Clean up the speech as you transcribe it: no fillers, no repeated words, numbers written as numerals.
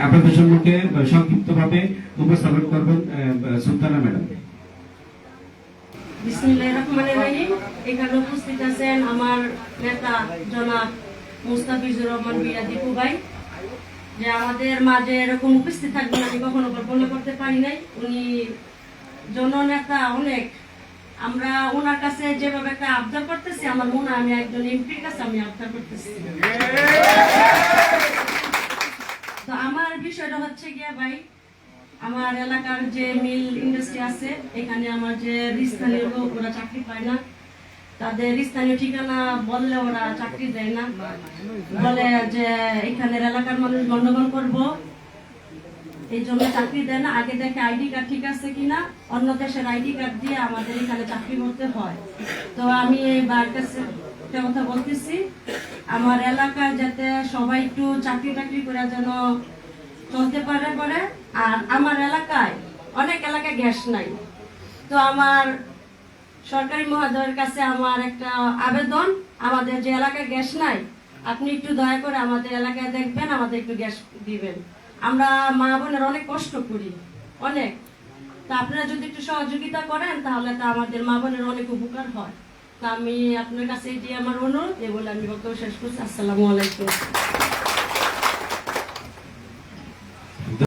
আপনাদের সম্মুখে সংক্ষিপ্তভাবে উপস্থাপন করবেন সুলতানা ম্যাডাম। বিসমিল্লাহির রহমানির রহিম। এখানে উপস্থিত আছেন আমার নেতা জনাব মুস্তাফিজুর রহমান বিরা দীপু ভাই, যে আমাদের মাঝে এরকম উপস্থিত থাকবেন আমি কখনো কল্পনা করতে পারি নাই। উনি জননেতা অনেক, আমরা ওনার কাছে যেভাবে একটা আবদার করতেছি, আমার মনে হয় আমি একজন এমপির কাছে আমি আবদার করতেছি। তো আমার বিষয়টা হচ্ছে গিয়া ভাই, আমার এলাকার যে মিল ইন্ডাস্ট্রি আছে, এখানে আমার যে স্থানীয় লোক ওরা চাকরি পায় না, তাদের স্থানীয় ঠিকানা বললে ওরা চাকরি দেয় না, বলে যে এখানের এলাকার মানুষ গন্ডগোল করবো, এই জন্য চাকরি দেয় না। আগে দেখে আইডি কার্ড ঠিক আছে কিনা, অন্য দেশের আইডি কার্ড দিয়ে আমাদের এখানে চাকরি করতে হয়। তো আমি এই বার কাছে একটা কথা বলতেছি, আমার এলাকায় যাতে সবাই একটু চাকরি টাকরি করে যেন চলতে পারে। আর আমার এলাকায় অনেক এলাকায় গ্যাস নাই, তো আমার সরকারি মহোদয়ের কাছে আমার একটা আবেদন, আমাদের যে এলাকায় গ্যাস নাই আপনি একটু দয়া করে আমাদের এলাকায় দেখবেন, আমাদের একটু গ্যাস দিবেন। আমরা মা বোনের অনেক কষ্ট করি অনেক, তা আপনারা যদি একটু সহযোগিতা করেন তাহলে তো আমাদের মা বোনের অনেক উপকার হয়। তা আমি আপনার কাছে এটি আমার অনুরোধ, এ বলে আমি বক্তব্য শেষ করছি। আসসালামু আলাইকুম।